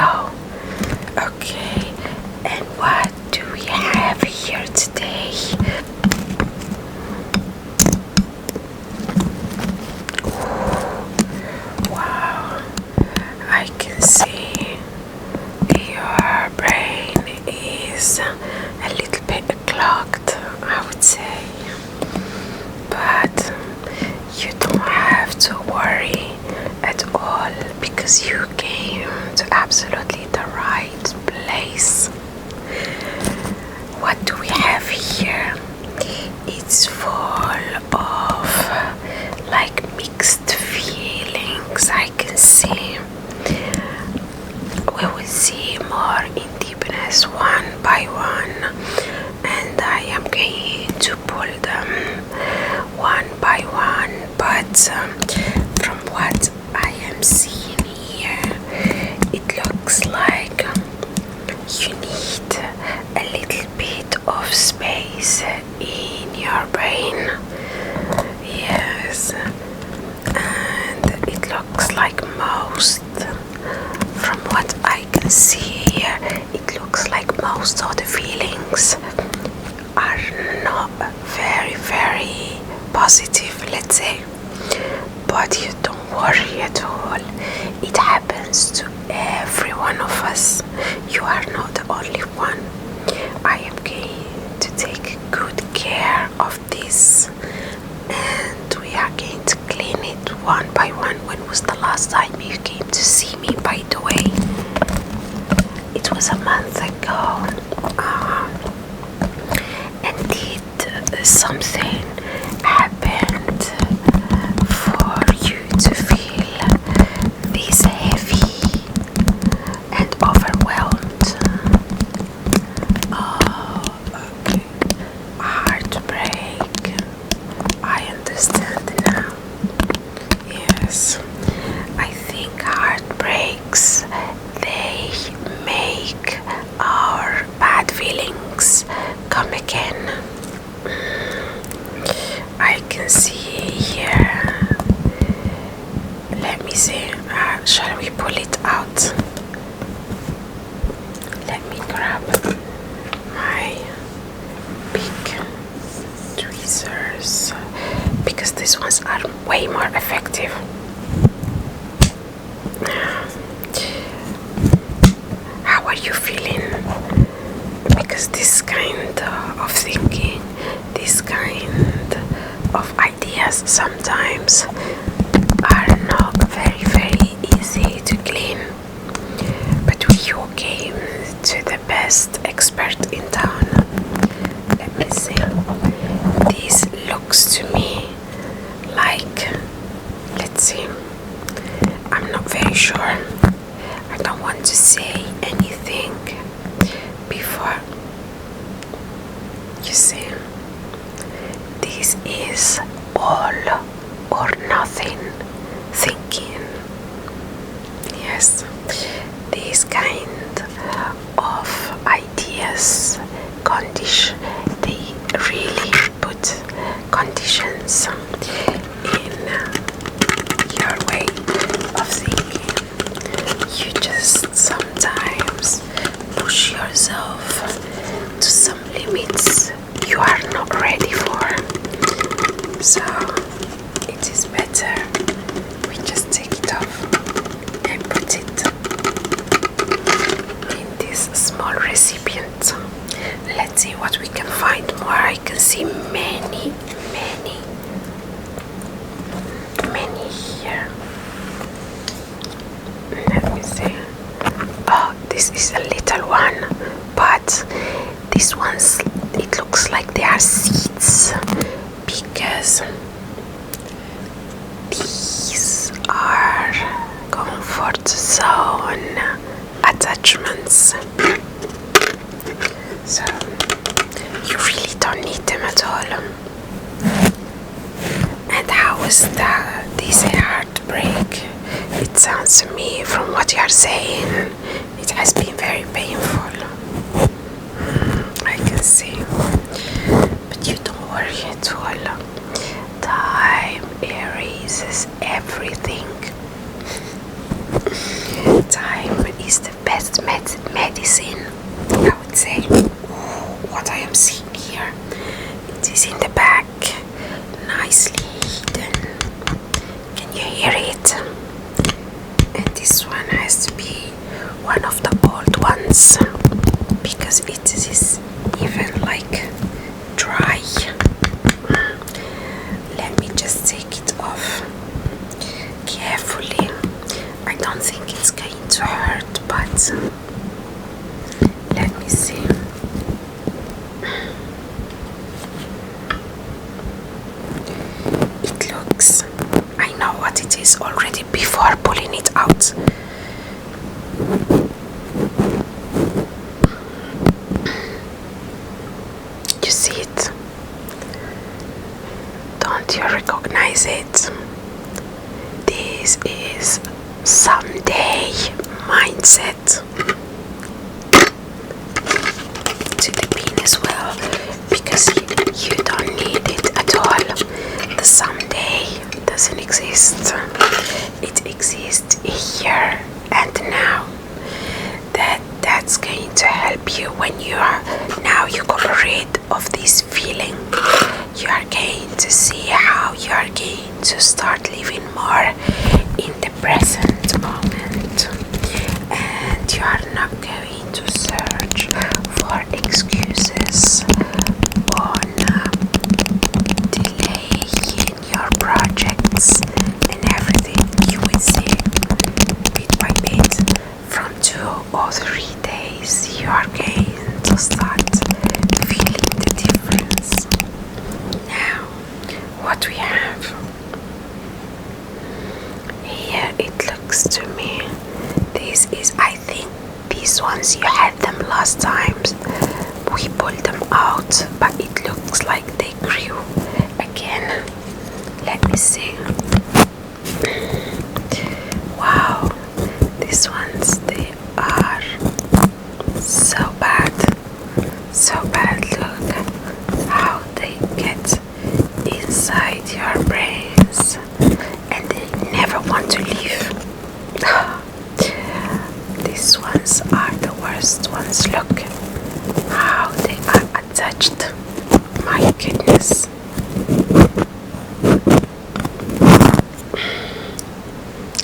go. Okay, and what do we have here today? Wow, I can see your brain is a little bit clogged, I would say, but you don't have to worry at all because you came to absolutely the right place. What do we have here? It's full of like mixed feelings. I can see. We will see more in deepness one by one, and I am going to pull them one by one. But from what I am seeing here, it looks like you need a little bit of space in your brain. Yes, and it looks like from what I can see here, it looks like most of the feelings are not very, very positive, let's say. But you don't worry at all. It happens to every one of us. You are not the only one. I am going to take good care of this, and we are going to clean it one by one. When was the last time you came to see me, by the way? It was a month ago. And did something happened for you to feel this heavy and overwhelmed? Oh, okay. Heartbreak. I understand now. Yes. I think heartbreaks, they make our bad feelings come again. I can see here. Let me see. Shall we pull it out? Let me grab my big tweezers because these ones are way more effective. How are you feeling? Because this kind of thinking, this kind of ideas sometimes are not very, very easy to clean. But you came to the best expert in town. Let me see. This looks to me like, let's see, I'm not very sure. I don't want to say anything before. You see, this is all or nothing thinking. Yes, this kind of ideas, they really put conditions in your way of thinking. You just sometimes push yourself to some limits you are not ready for. So it is better we just take it off and put it in this small recipient. Let's see what we can find more. I can see many here. Let me see. Oh, this is a little one, but these ones, it looks like they are seeds because these are comfort zone attachments. So you really don't need them at all. And how was this heartbreak? It sounds to me, from what you are saying, it has been very painful. I can see. But you don't worry at all. Time erases everything. Time is the best let's say what I am seeing here. It is in the back, nicely hidden. Can you hear it? And this one has to be one of the old ones because it is even like dry. Let me just take it off carefully. I don't think it's going to hurt, but let me see. It looks, I know what it is already before pulling it out. You see it? Don't you recognize it? This is someday mindset to the pin as well, because you don't need it at all. The someday doesn't exist. It exists here and now. That's going to help you when you got rid of this feeling. You are going to see how you are going to start living more in the present moment, and you are not going to search for excuses on delaying your projects and everything. You will see bit by bit, from 2 or 3 days you are going to start feeling the difference. Now, what we have here, it looks to me, this is, I think these ones you had them last time, we pulled them out, but it looks like they grew again. Let me see. Wow, these ones, they are so bad. Look how they get inside your brains and they never want to leave. These ones are the worst ones. Look how they are attached. My goodness.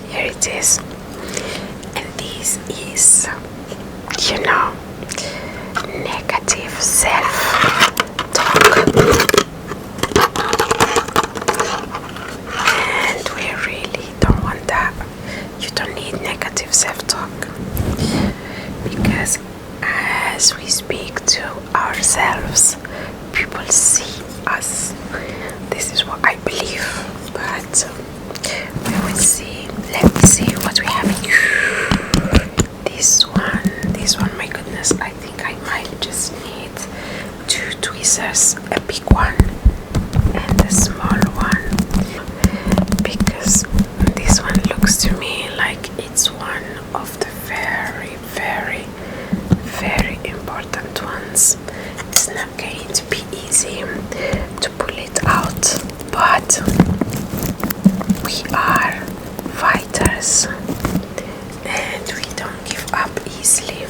Here it is. And this is, negative self-talk. And we really don't want that. You don't need negative self-talk, because as we speak to ourselves, people see us. This is what I believe, but we will see. Let me see what we have here. This one, my goodness, I think I might just need 2 tweezers, a big one and a small one, because this one looks to me like it's one of the very, very, very important ones. It's not going to be easy to pull it out, but we are fighters and we don't give up easily.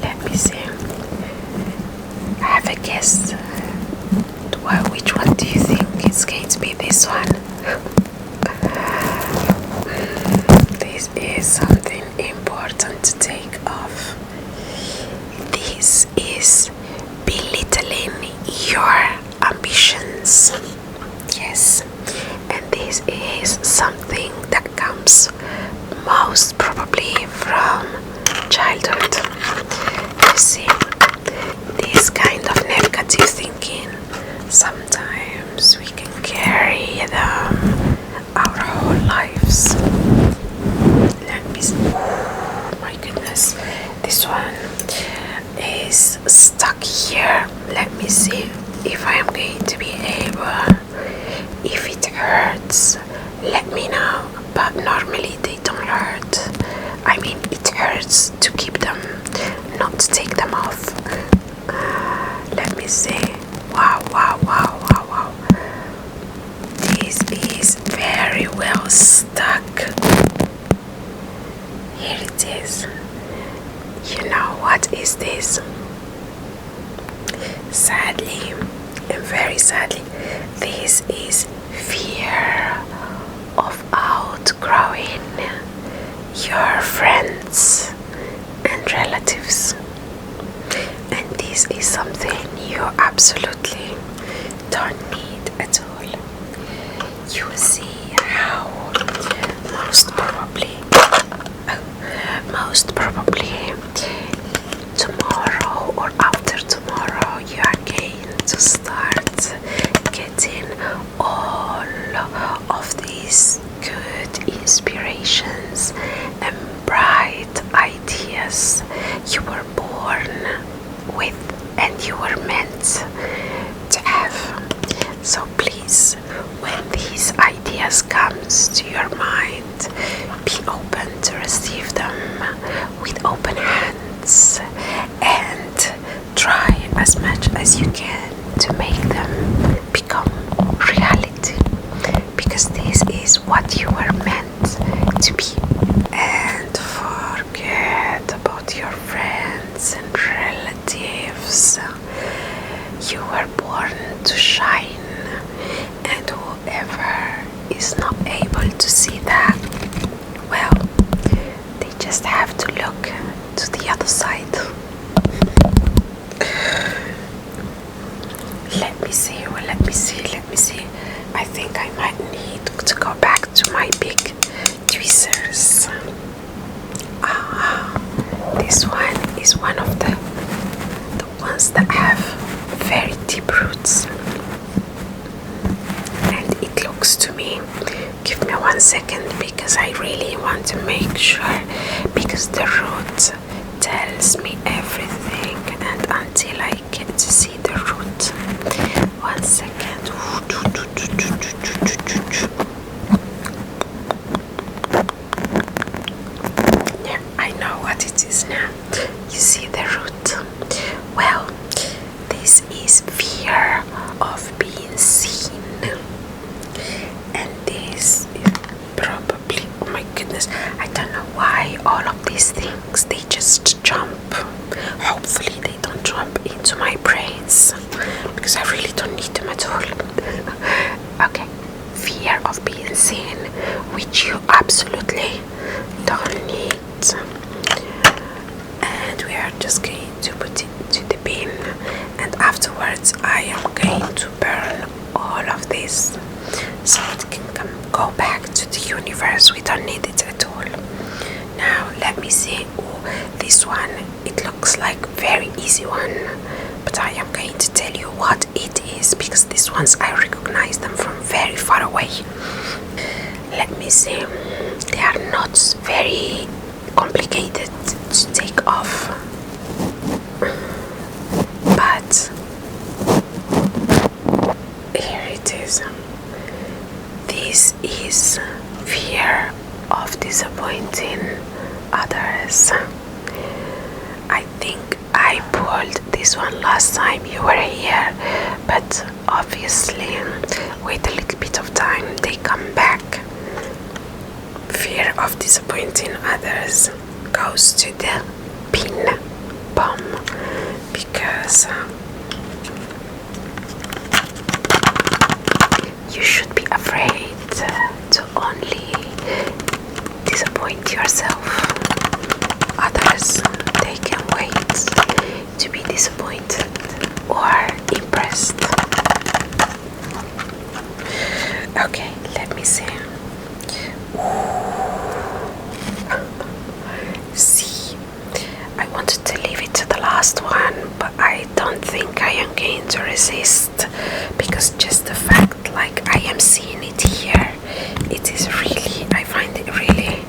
Let me see. Have a guess. Well, which one do you think it's going to be? This one. This is something important to take off. This is belittling your ambitions. Yes, and this is something that comes most probably from childhood. You see, this kind of negative thinking, sometimes we can carry them our whole lives. Let me see. Oh my goodness, this one is stuck here. Let me see if I am going to be able. If it hurts, let me know, but normally they don't hurt. I mean, it hurts to keep them, not to take them off. Let me see. Wow. This is very well stuck. is this. Sadly, and very sadly, this is fear of outgrowing your friends and relatives. And this is something you absolutely don't need at all. You will see how most probably tomorrow or after tomorrow you are going to start getting all of these good inspirations and bright ideas you were born with and you were meant to have. So please, when these ideas comes to your mind, be open to receive them with open hands and try as much as you can to make them become reality, because this is what you were meant to be. And forget about your friends and relatives. You were born to shine, and whoever is not able to see that, well, they just have to look to the other side. Let me see. I think I might need to go back to my big tweezers. This one is one of the ones that have very deep roots. And it looks to me, give me 1 second, because I really want to make sure, because the root tells me everything, and until I get to see the root, 1 second. Yeah, I know what it is now. You see the root. Well, this is fear of being seen, and this is probably, oh my goodness, I don't know why all of these things, they just jump. Hopefully they don't jump into my brains, because I really don't need them at all. Okay, fear of being seen, which you absolutely don't need. And we are just going to put it to the bin, and afterwards I am going to burn all of this so it can go back to the universe. We don't need it at all. Now let me see. Oh, this one, it looks like very easy one, but I am going to tell you what it is, because these ones I recognize them from very far away. Let me see. They are not very complicated to take off, but here it is. This is fear of disappointing others. I think I pulled this one last time you were here, but obviously with a little bit of time they come back. Fear of disappointing others goes to the pin bomb, because you should be afraid to only disappoint yourself. Others, they can wait to be disappointed or impressed. Okay, let me see. See, I wanted to leave it to the last one, but I don't think I am going to resist, because just the fact, like, I am seeing it here, it is really, I find it really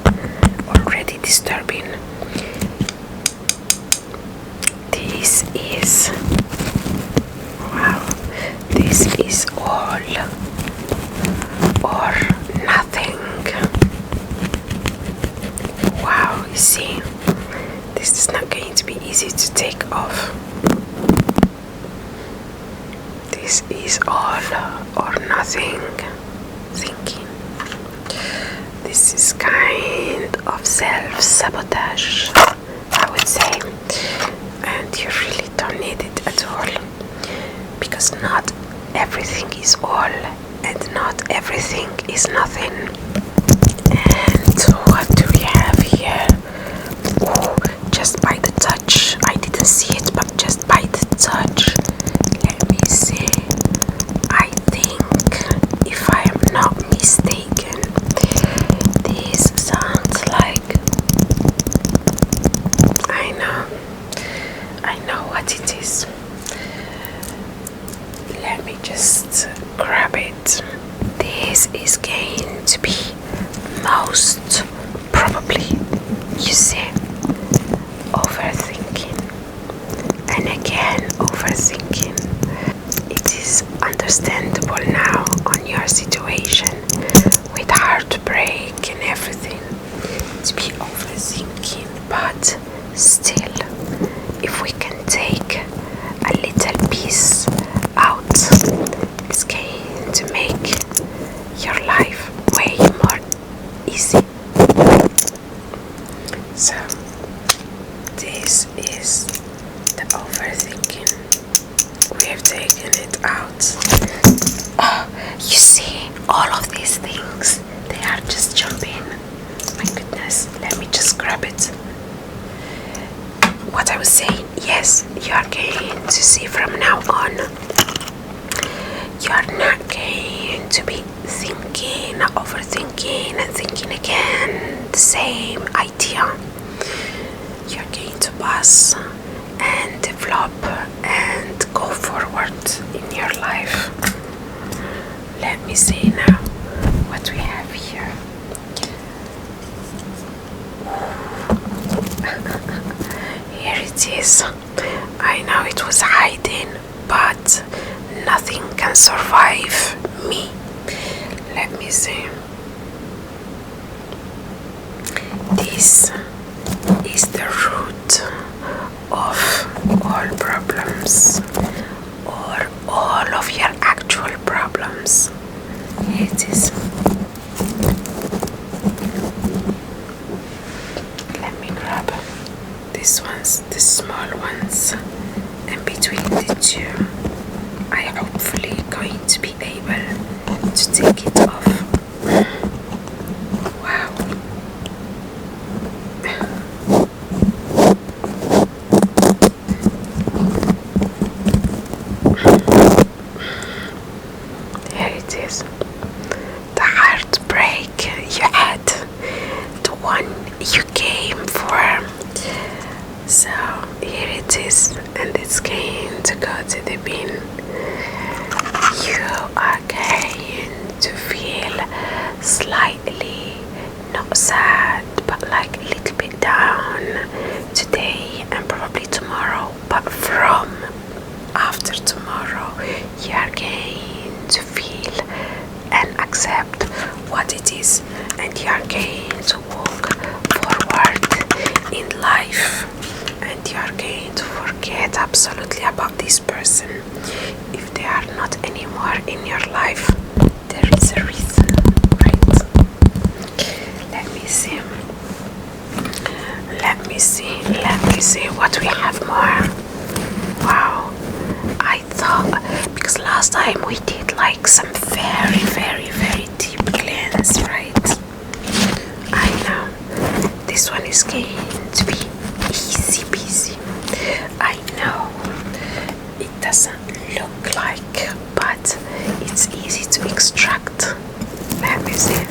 already disturbing. This is, wow, this is all or nothing. Wow, you see, this is not going to be easy to take off. This is all or nothing thinking. This is kind of self-sabotage, I would say. you really don't need it at all, because not everything is all and not everything is nothing. And what do we have here? Oh, just by the touch, I didn't see it, but just by the touch, let me see. I think, if I am not mistaken, this sounds like, I know what it is. Let me just grab it. This is going to be most probably, you see, overthinking. And again, overthinking. It is understandable now on your situation with heartbreak and everything to be overthinking, but still, if we can take a little piece out, it's going to make your life way more easy. So this is the overthinking. We have taken it out. Oh, you see, all of these things, they are just jumping. My goodness, let me just grab it. What I was saying, yes, you are going to see from now on, you are not going to be thinking, overthinking, and thinking again the same idea. You're going to pass and develop and go forward in your life. Let me see now what we have here. Here it is. I know it was hiding, but nothing can survive me. Let me see. This is the root of all problems, or all of your actual problems. Here it is. Let me grab these ones, the small ones, and between the two, I hopefully going to be able to take it off. Wow. Here it is. The heartbreak you had, the one you came for. So here it is, and it's going to go to the bin. You are going to feel slightly not sad, but like a little bit down today and probably tomorrow, but from after tomorrow you are going to feel and accept what it is, and you are going to walk forward in life, and you are going to forget absolutely about this person. If they are not anymore in your life, there is a reason, right? Let me see. Let me see what we have more. Wow. I thought, because last time we did like some very, very, very deep cleanse, right? I know. This one is going to be easy peasy. I know. It doesn't look like, but it's easy to extract. Let me see.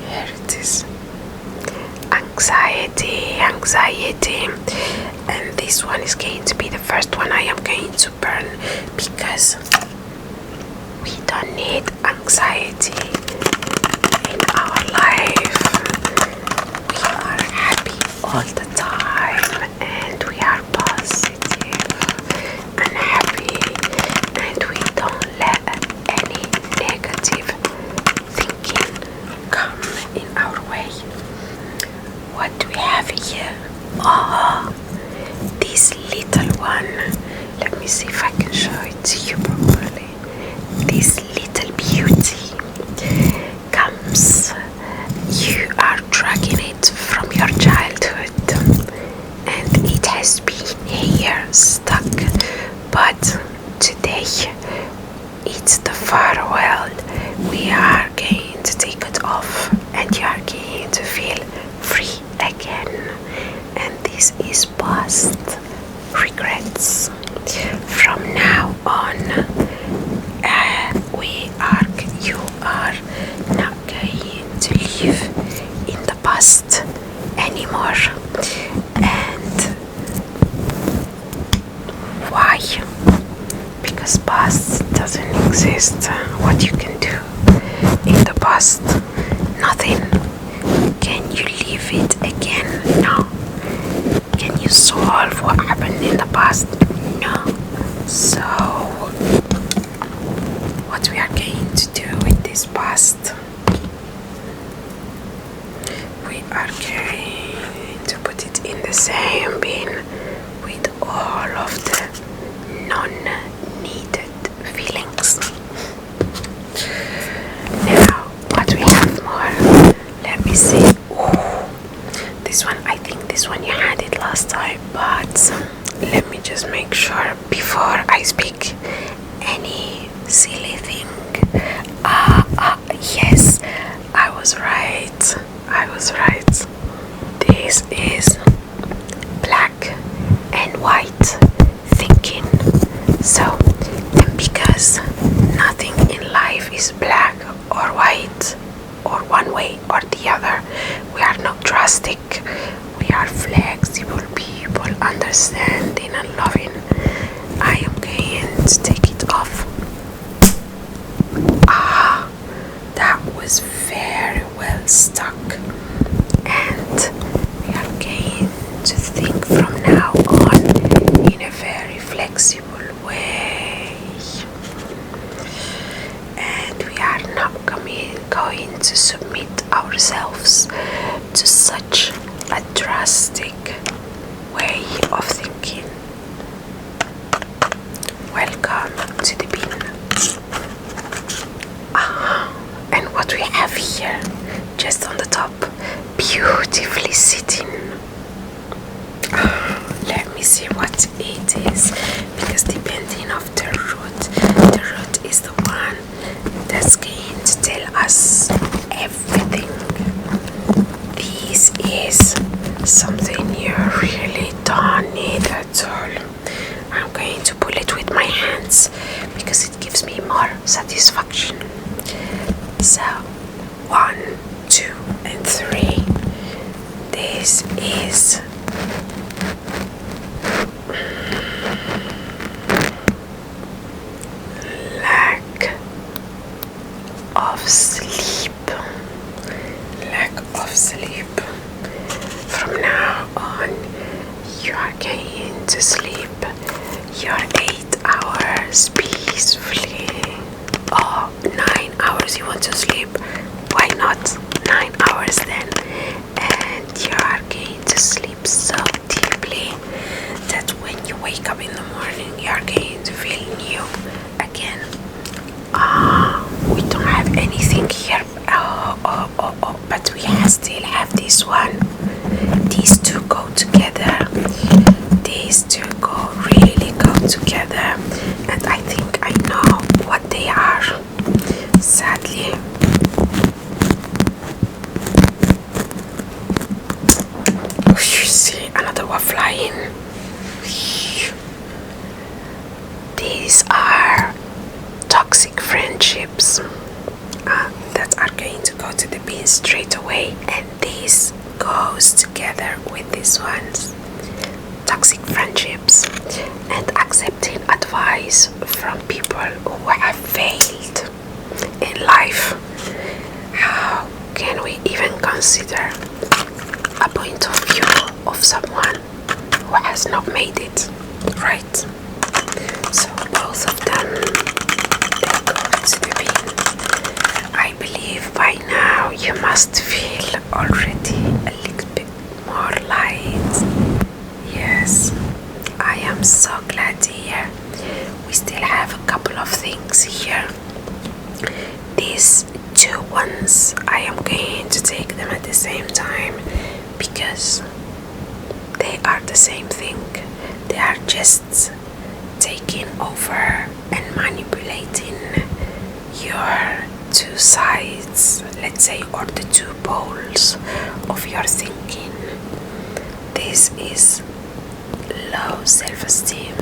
Here it is. Anxiety, and this one is going to be the first one I am going to burn, because we don't need anxiety in our life. We are happy all the time, and we are positive and happy, and we don't let any negative thinking come in our way. What do we have here? Oh, this little one. Let me see if I can show it to you properly. This little beauty on, you are not going to live in the past anymore. And why? Because past doesn't exist. What you can do in the past? Nothing. Can you live it again? No. Can you solve what happened in the past? No. So what we are going to do with this past, we are going to put it in the same bin with all of the non-needed feelings. Now, what we have more? Let me see. Ooh, this one, I think this one you had it last time, but let me just make sure before I speak any silly thing. Yes, I was right. This is black and white thinking. So, because nothing in life is black or white or one way or the other, we are not drastic. We are flexible people, understanding and loving. I am going to take it off. That was very well stuck. And we are going to think from now on in a very flexible way. And we are not going to submit ourselves to such a drastic way of thinking. Welcome to the bin. And what we have here, just on the top, beautifully sitting. Let me see what it is, because depending on the root is the one that's going to tell us everything. This is something you really don't need at all. I'm going to pull it with my hands because it gives me more satisfaction. So 1, 2, and 3. This is lack of sleep. From now on, you are going to sleep your 8 hours peacefully. Oh, 9 hours you want to sleep? Why not 9 hours then? And you are going to sleep so deeply that when you wake up in the morning, you are going to feel new again. We don't have anything here. But we still have this one. These two go together. Really go together. And I think I know what they are. Sadly. You see another one flying. These are toxic friendships that are going to go to the bin straight away, and this goes together with these ones. Toxic friendships and accepting advice from people who have failed in life. How can we even consider a point of view of someone who has not made it, right? So both of them, they go to the bin. I believe by now you must feel already a little bit more light. Yes, I am so glad to hear. We still have a couple of things here. These two ones, I am going to take them at the same time because they are the same thing. They are just taking over and manipulating your two sides, let's say, or the two poles of your thinking. This is low self-esteem,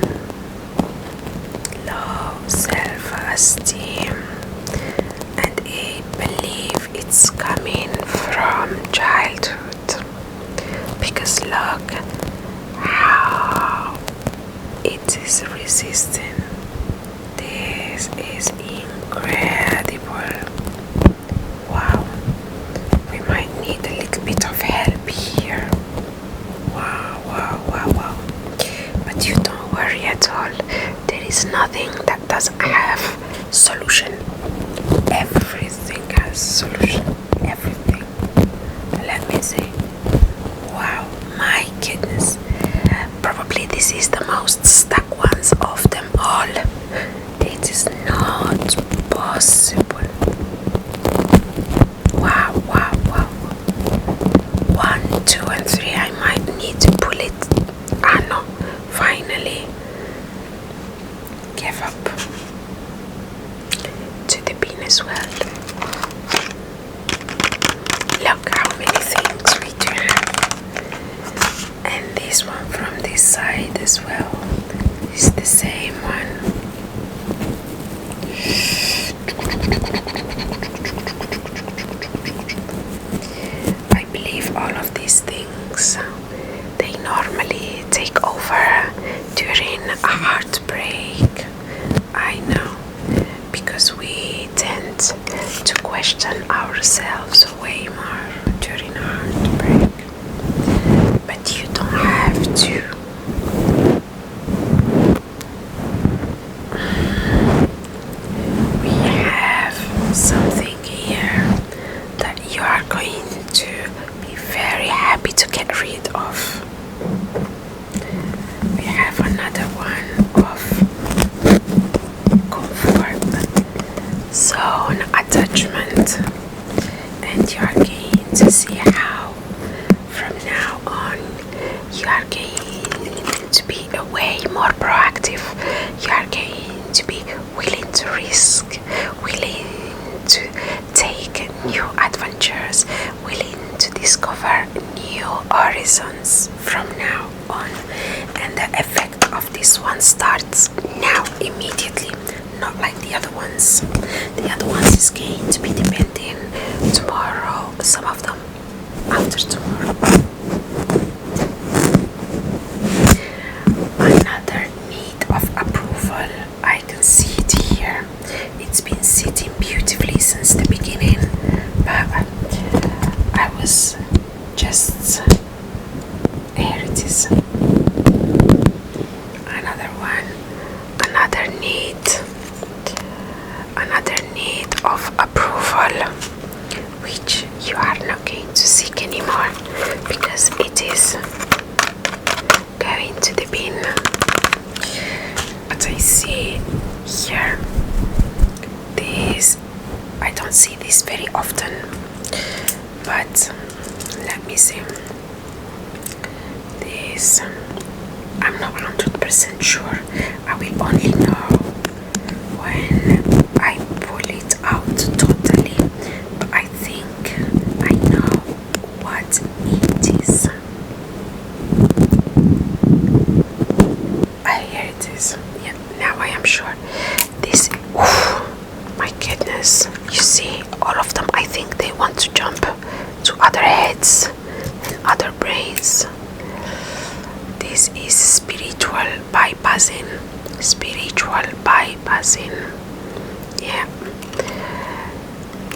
low self-esteem, and I believe it's coming from childhood, because look how it is resisting. This is incredible. Wow, we might need a little bit of help here. Wow, wow, wow, wow. But you don't worry at all. There is nothing that doesn't have solution. Everything has solution. Everything. Let me see. Wow, my goodness. Probably this is the most stuck ones of them all. It is not possible. Wow, wow, wow. 1, 2, and 3. I might need to pull it. Ah, no. Finally. Give up. To the bin as well. Look how many things we do have. And this one from this side as well is the same one. I believe all of these things, they normally take over during a heartbreak. I know, because we tend to question ourselves way more during a heartbreak. But you don't have to. We have something here that you are going to be very happy to get rid of. We have another one of comfort zone attachment, and you are going to see how from now on you are going to be way more proactive. You are going to be willing to risk, willing to take new adventures, willing to discover new horizons from now on. And the effect of this one starts now, immediately, not like the other ones. The other ones is going to be depending tomorrow, some of them after tomorrow. Another need of approval, I can see it here. It's been sitting beautifully since the beginning, but I was just, here it is. Another one, another need of approval, which you are not going to seek anymore, because it is going to the bin. But I see here, this, I don't see this very often, but let me see. This, I'm not 100% sure. I will only know when I pull it out totally, but I think I know what it is. Here it is. Yeah, now I am sure. This, my goodness. You see, all of them, I think they want to jump to other heads and other brains. This is spiritual bypassing. Spiritual bypassing. Yeah.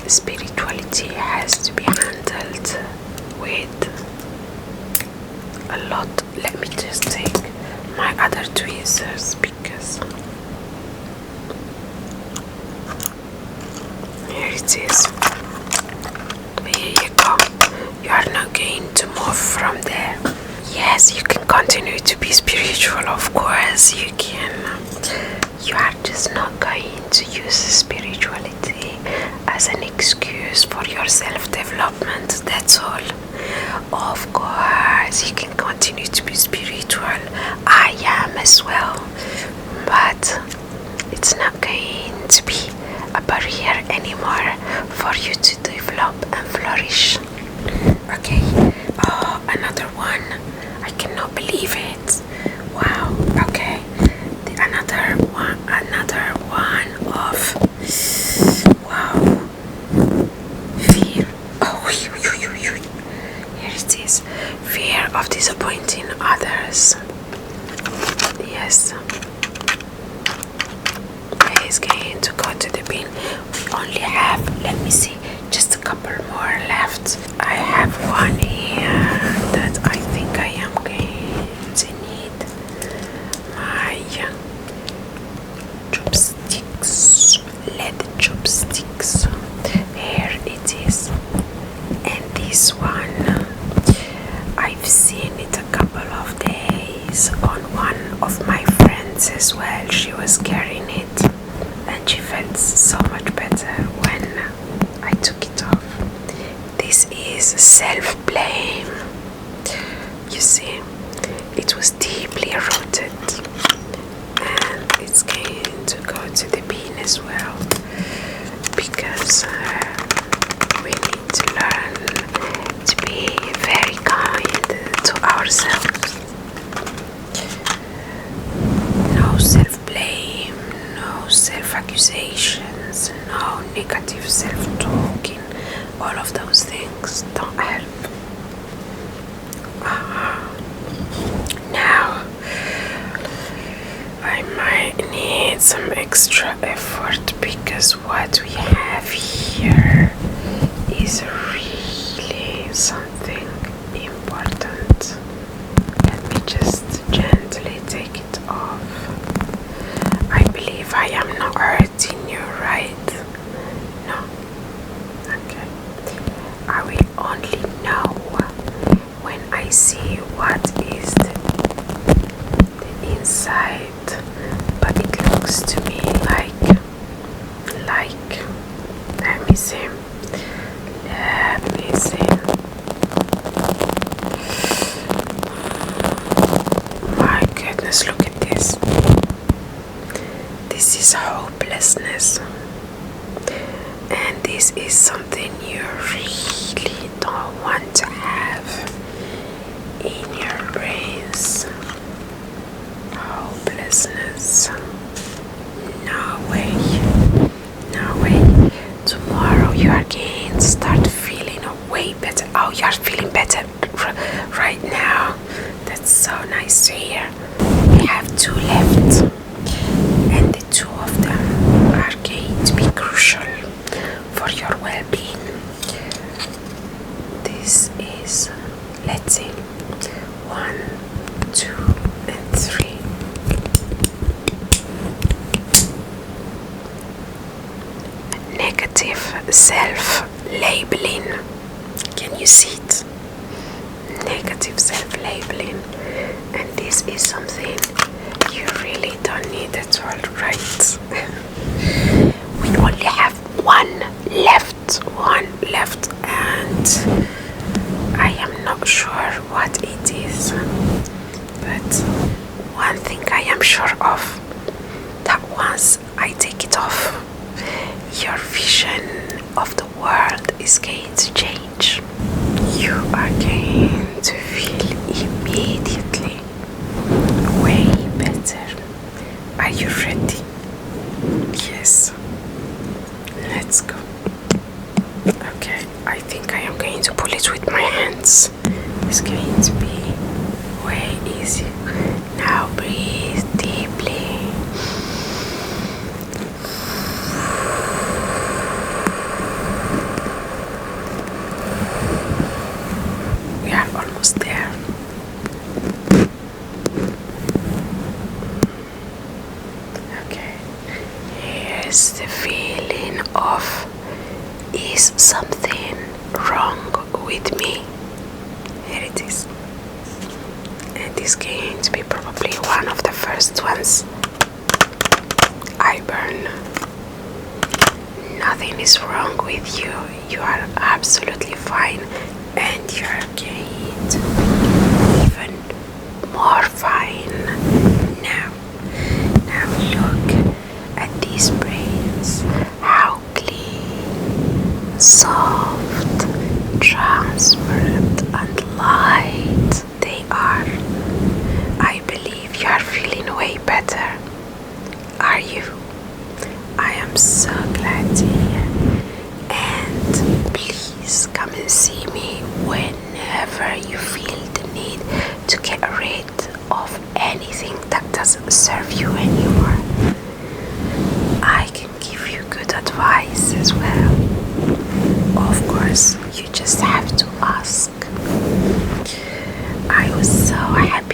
Spirituality has to be handled with a lot. Let me just take my other tweezers, because here it is. Here you go. You are not going to move from there. Yes, you can continue to be spiritual, of course you can. You are just not going to use spirituality as an excuse for your self-development, that's all. Of course, you can continue to be spiritual. I am as well. But it's not going to be a barrier anymore for you to develop and flourish. Okay. Oh, another one. I cannot believe it. Wow. Okay. Another one. is going to go to the bin. We only have, let me see, just a couple more left. I have one here that I think I am going to need. My chopsticks, lead chopsticks. Here it is. And this one, I've seen it a couple of days on one of my friends as well. She was carrying it and she felt so much better when I took it off. This is self-blame. You see, it was deeply rooted and it's going to go to the bin as well, because we need to learn to be very kind to ourselves. No self-blame, no self-accusations, no negative self-talking. All of those things don't help. Now I might need some extra effort, because what we have here is really something important. Let me just gently take it off. I believe I am not hurting you, right? No? Okay. I will only know when I see what is the inside, but it looks to me like, let me see. My goodness, look at this. This is hopelessness. And this is something you really don't want to have in your brains. Hopelessness. No way. No way. Tomorrow you are going to start feeling way better. Oh, you are feeling better right now. That's so nice to hear. We have 2 left, and the 2 of them are going to be crucial for your well-being. This is, let's see, 1, 2, and 3. Negative self-labeling. Can you see it? Negative self-labeling. And this is something you really don't need at all, right? We only have one left, and I am not sure what it is, but one thing I am sure of, that once I take it off, your vision of the world is going to change. You are going to feel immediately way better. Are you ready? Yes. Let's go. Okay, I think I am going to pull it with my hands. It's going to be way easy. Now breathe deeply. We are almost there. Okay. Here's the feeling of, is something wrong with me? Here it is. And it's going to be probably one of the first ones I burn. Nothing is wrong with you. You are absolutely fine, and you're going to be even more fine. Now look at these brains. How clean, soft, transparent, and light they are. I believe you are feeling way better. Are you? I am so glad to hear. And please come and see me whenever you feel the need to get rid of anything I have